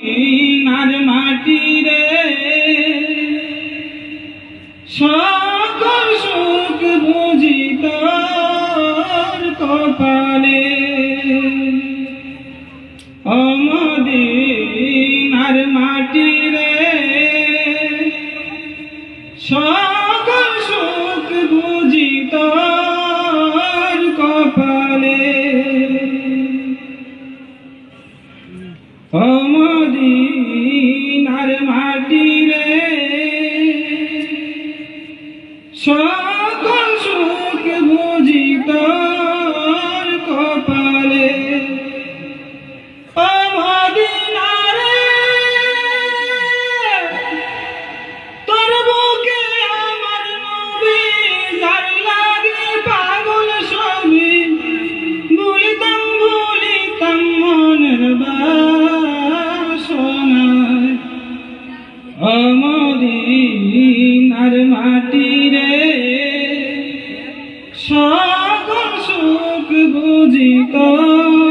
নার মাটি রে সকল সুখ বুঝি তোর কপালে মদিনার মাটি রে সকল সুখ বুঝি তোর কপালে মদিনার মাটি রে সকল সুখ বুঝি তোর কপালে মদিনারে তোর বুকে আমার নবী যার লাগে পাগল সবই ভুলিতাম মনের বাসনায় মদিনার মাটি রে সকল সুখ বুঝি তোর